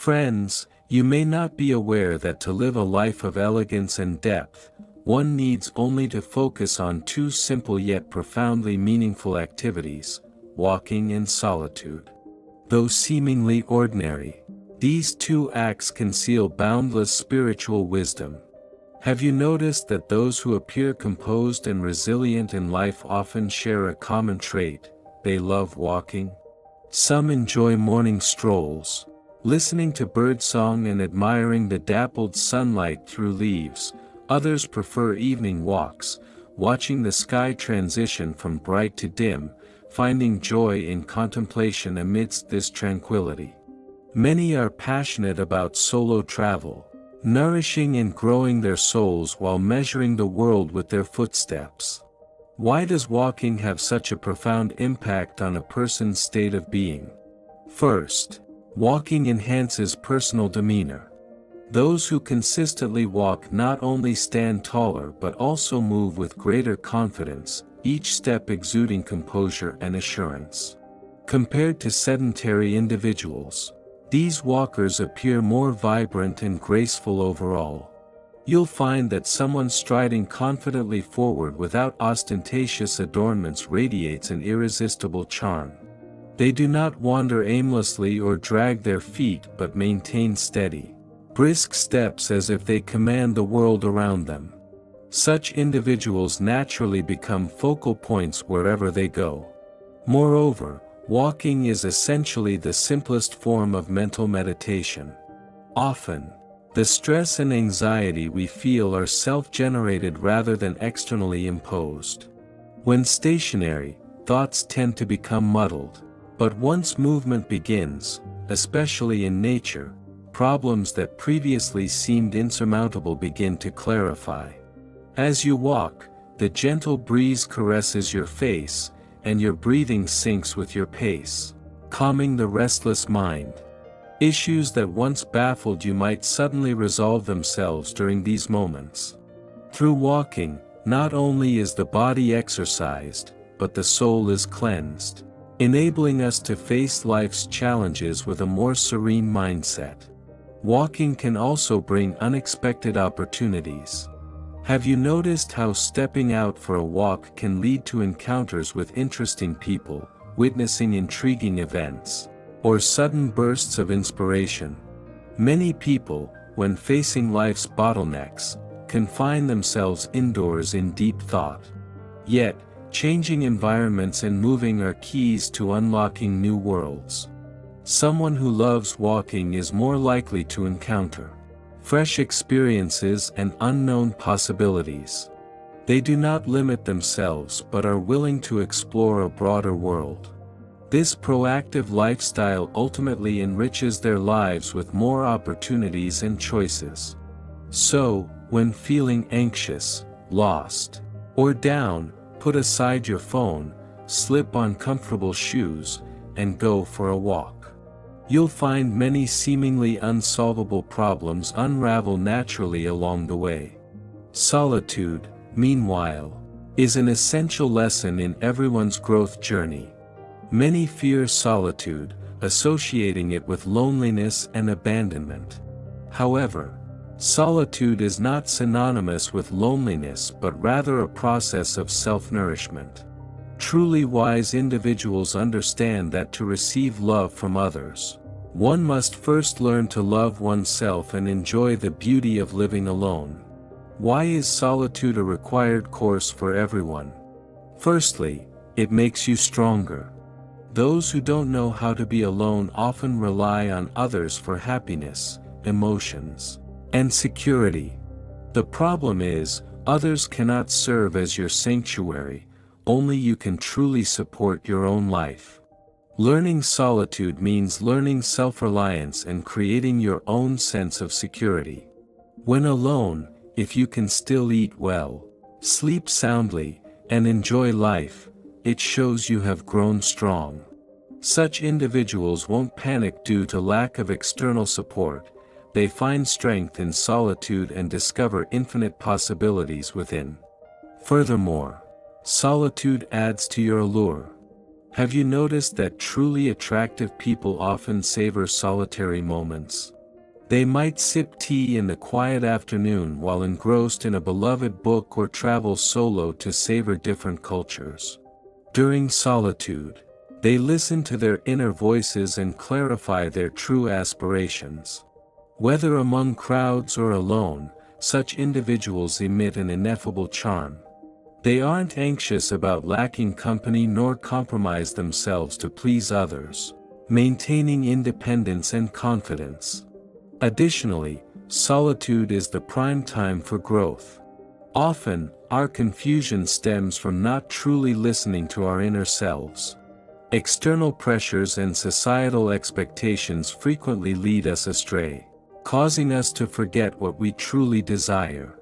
Friends, you may not be aware that to live a life of elegance and depth, one needs only to focus on two simple yet profoundly meaningful activities: walking and solitude. Though seemingly ordinary, these two acts conceal boundless spiritual wisdom. Have you noticed that those who appear composed and resilient in life often share a common trait? They love walking. Some enjoy morning strolls, listening to birdsong and admiring the dappled sunlight through leaves. Others prefer evening walks, watching the sky transition from bright to dim, finding joy in contemplation amidst this tranquility. Many are passionate about solo travel, nourishing and growing their souls while measuring the world with their footsteps. Why does walking have such a profound impact on a person's state of being? First, walking enhances personal demeanor. Those who consistently walk not only stand taller but also move with greater confidence, each step exuding composure and assurance. Compared to sedentary individuals, these walkers appear more vibrant and graceful overall. You'll find that someone striding confidently forward without ostentatious adornments radiates an irresistible charm. They do not wander aimlessly or drag their feet but maintain steady, brisk steps as if they command the world around them. Such individuals naturally become focal points wherever they go. Moreover, walking is essentially the simplest form of mental meditation. Often, the stress and anxiety we feel are self-generated rather than externally imposed. When stationary, thoughts tend to become muddled. But once movement begins, especially in nature, problems that previously seemed insurmountable begin to clarify. As you walk, the gentle breeze caresses your face, and your breathing syncs with your pace, calming the restless mind. Issues that once baffled you might suddenly resolve themselves during these moments. Through walking, not only is the body exercised, but the soul is cleansed, enabling us to face life's challenges with a more serene mindset. Walking can also bring unexpected opportunities. Have you noticed how stepping out for a walk can lead to encounters with interesting people, witnessing intriguing events, or sudden bursts of inspiration? Many people, when facing life's bottlenecks, confine themselves indoors in deep thought. Yet, changing environments and moving are keys to unlocking new worlds. Someone who loves walking is more likely to encounter fresh experiences and unknown possibilities. They do not limit themselves but are willing to explore a broader world. This proactive lifestyle ultimately enriches their lives with more opportunities and choices. So, when feeling anxious, lost, or down, put aside your phone, slip on comfortable shoes, and go for a walk. You'll find many seemingly unsolvable problems unravel naturally along the way. Solitude, meanwhile, is an essential lesson in everyone's growth journey. Many fear solitude, associating it with loneliness and abandonment. However, solitude is not synonymous with loneliness but rather a process of self-nourishment. Truly wise individuals understand that to receive love from others, one must first learn to love oneself and enjoy the beauty of living alone. Why is solitude a required course for everyone? Firstly, it makes you stronger. Those who don't know how to be alone often rely on others for happiness, emotions, and security. The problem is, others cannot serve as your sanctuary. Only you can truly support your own life. Learning solitude means learning self-reliance and creating your own sense of security. When alone, if you can still eat well, sleep soundly, and enjoy life, it shows you have grown strong. Such individuals won't panic due to lack of external support. They find strength in solitude and discover infinite possibilities within. Furthermore, solitude adds to your allure. Have you noticed that truly attractive people often savor solitary moments? They might sip tea in the quiet afternoon while engrossed in a beloved book or travel solo to savor different cultures. During solitude, they listen to their inner voices and clarify their true aspirations. Whether among crowds or alone, such individuals emit an ineffable charm. They aren't anxious about lacking company nor compromise themselves to please others, maintaining independence and confidence. Additionally, solitude is the prime time for growth. Often, our confusion stems from not truly listening to our inner selves. External pressures and societal expectations frequently lead us astray, causing us to forget what we truly desire.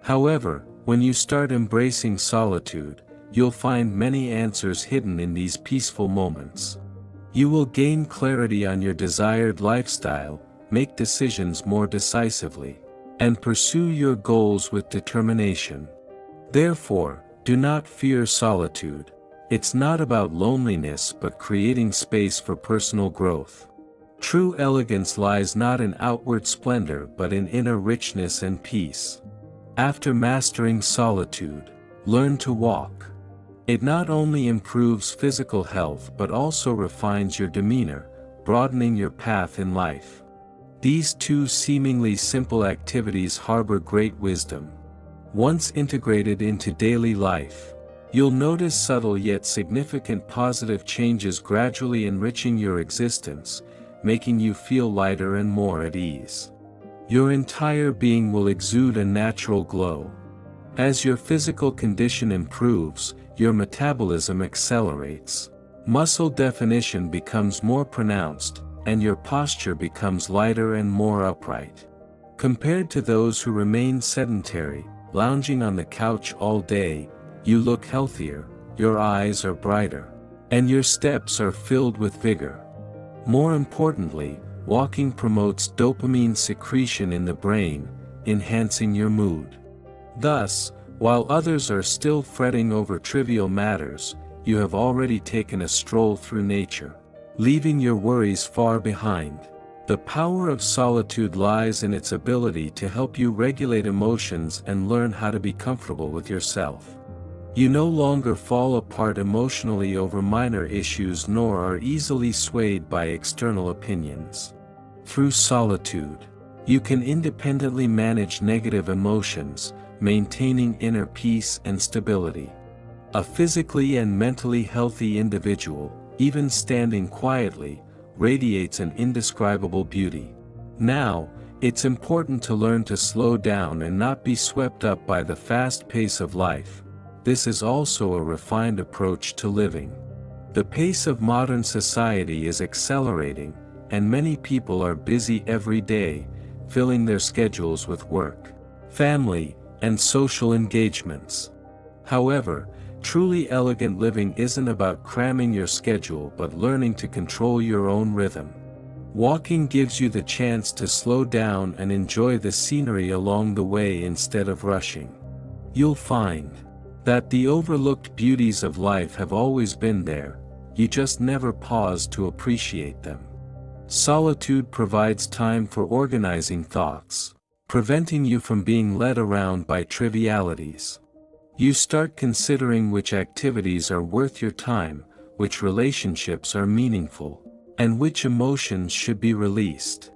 However, when you start embracing solitude, you'll find many answers hidden in these peaceful moments. You will gain clarity on your desired lifestyle, make decisions more decisively, and pursue your goals with determination. Therefore, do not fear solitude. It's not about loneliness but creating space for personal growth. True elegance lies not in outward splendor but in inner richness and peace. After mastering solitude, learn to walk. It not only improves physical health but also refines your demeanor, broadening your path in life. These two seemingly simple activities harbor great wisdom. Once integrated into daily life, you'll notice subtle yet significant positive changes gradually enriching your existence, making you feel lighter and more at ease. Your entire being will exude a natural glow. As your physical condition improves, your metabolism accelerates. Muscle definition becomes more pronounced, and your posture becomes lighter and more upright. Compared to those who remain sedentary, lounging on the couch all day, you look healthier, your eyes are brighter, and your steps are filled with vigor. More importantly, walking promotes dopamine secretion in the brain, enhancing your mood. Thus, while others are still fretting over trivial matters, you have already taken a stroll through nature, leaving your worries far behind. The power of solitude lies in its ability to help you regulate emotions and learn how to be comfortable with yourself. You no longer fall apart emotionally over minor issues nor are easily swayed by external opinions. Through solitude, you can independently manage negative emotions, maintaining inner peace and stability. A physically and mentally healthy individual, even standing quietly, radiates an indescribable beauty. Now, it's important to learn to slow down and not be swept up by the fast pace of life. This is also a refined approach to living. The pace of modern society is accelerating, and many people are busy every day, filling their schedules with work, family, and social engagements. However, truly elegant living isn't about cramming your schedule but learning to control your own rhythm. Walking gives you the chance to slow down and enjoy the scenery along the way instead of rushing. You'll find that the overlooked beauties of life have always been there, you just never pause to appreciate them. Solitude provides time for organizing thoughts, preventing you from being led around by trivialities. You start considering which activities are worth your time, which relationships are meaningful, and which emotions should be released.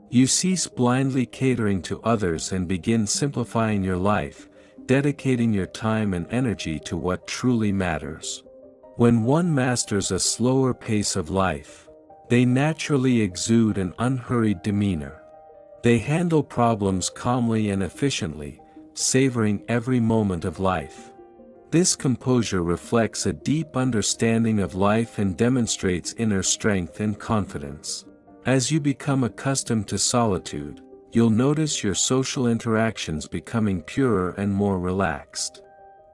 You cease blindly catering to others and begin simplifying your life, dedicating your time and energy to what truly matters. When one masters a slower pace of life, they naturally exude an unhurried demeanor. They handle problems calmly and efficiently, savoring every moment of life. This composure reflects a deep understanding of life and demonstrates inner strength and confidence. As you become accustomed to solitude, you'll notice your social interactions becoming purer and more relaxed.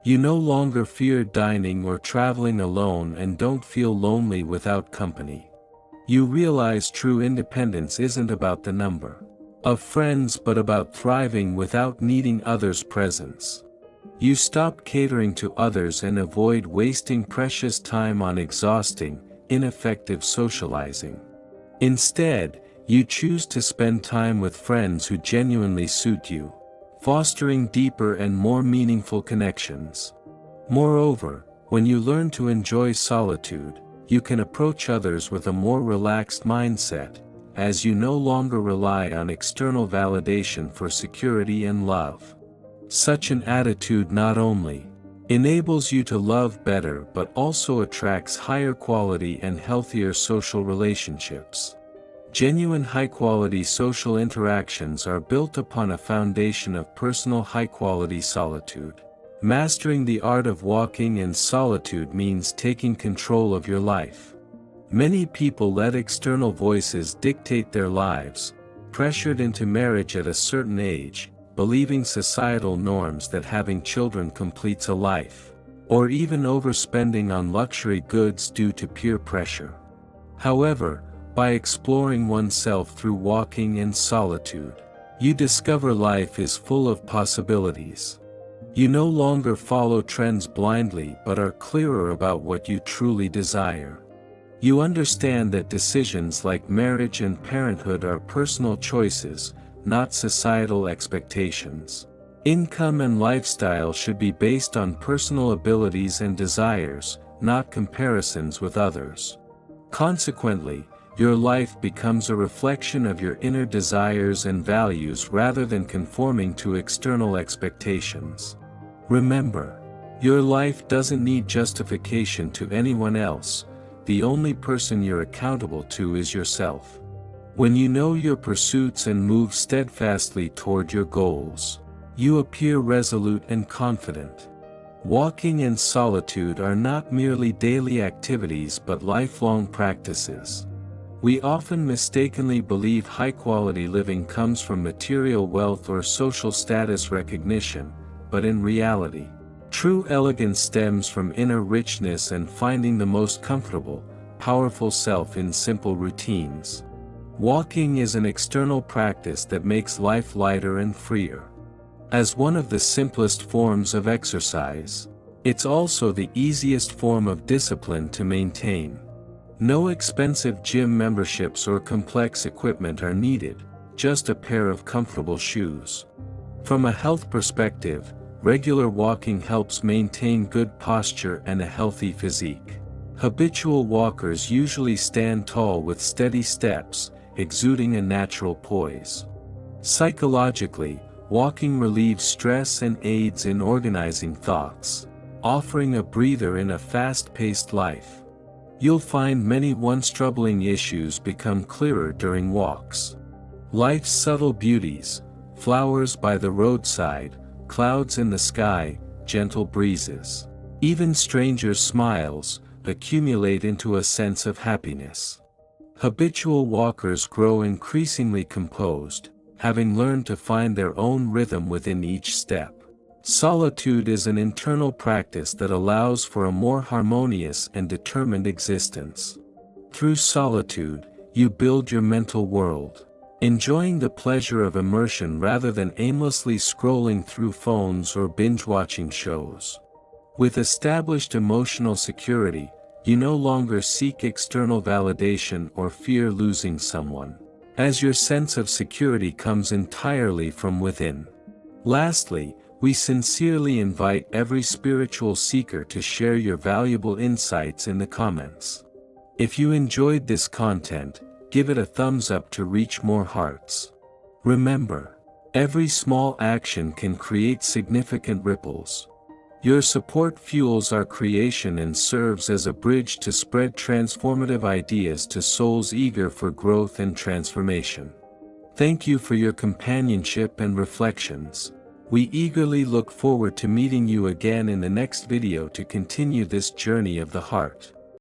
You no longer fear dining or traveling alone and don't feel lonely without company. You realize true independence isn't about the number of friends but about thriving without needing others' presence. You stop catering to others and avoid wasting precious time on exhausting, ineffective socializing. Instead, you choose to spend time with friends who genuinely suit you, fostering deeper and more meaningful connections. Moreover, when you learn to enjoy solitude, you can approach others with a more relaxed mindset, as you no longer rely on external validation for security and love. Such an attitude not only enables you to love better but also attracts higher quality and healthier social relationships. Genuine high-quality social interactions are built upon a foundation of personal high-quality solitude. Mastering the art of walking in solitude means taking control of your life. Many people let external voices dictate their lives, pressured into marriage at a certain age, believing societal norms that having children completes a life, or even overspending on luxury goods due to peer pressure. However, by exploring oneself through walking in solitude, you discover life is full of possibilities. You no longer follow trends blindly but are clearer about what you truly desire. You understand that decisions like marriage and parenthood are personal choices, not societal expectations. Income and lifestyle should be based on personal abilities and desires, not comparisons with others. Consequently, your life becomes a reflection of your inner desires and values rather than conforming to external expectations. Remember, your life doesn't need justification to anyone else. The only person you're accountable to is yourself. When you know your pursuits and move steadfastly toward your goals, you appear resolute and confident. Walking in solitude are not merely daily activities but lifelong practices. We often mistakenly believe high-quality living comes from material wealth or social status recognition, but in reality, true elegance stems from inner richness and finding the most comfortable, powerful self in simple routines. Walking is an external practice that makes life lighter and freer. As one of the simplest forms of exercise, it's also the easiest form of discipline to maintain. No expensive gym memberships or complex equipment are needed, just a pair of comfortable shoes. From a health perspective, regular walking helps maintain good posture and a healthy physique. Habitual walkers usually stand tall with steady steps, exuding a natural poise. Psychologically, walking relieves stress and aids in organizing thoughts, offering a breather in a fast-paced life. You'll find many once troubling issues become clearer during walks. Life's subtle beauties, flowers by the roadside, clouds in the sky, gentle breezes, even strangers' smiles, accumulate into a sense of happiness. Habitual walkers grow increasingly composed, having learned to find their own rhythm within each step. Solitude is an internal practice that allows for a more harmonious and determined existence. Through solitude, you build your mental world, enjoying the pleasure of immersion rather than aimlessly scrolling through phones or binge-watching shows. With established emotional security, you no longer seek external validation or fear losing someone, as your sense of security comes entirely from within. Lastly, we sincerely invite every spiritual seeker to share your valuable insights in the comments. If you enjoyed this content, give it a thumbs up to reach more hearts. Remember, every small action can create significant ripples. Your support fuels our creation and serves as a bridge to spread transformative ideas to souls eager for growth and transformation. Thank you for your companionship and reflections. We eagerly look forward to meeting you again in the next video to continue this journey of the heart.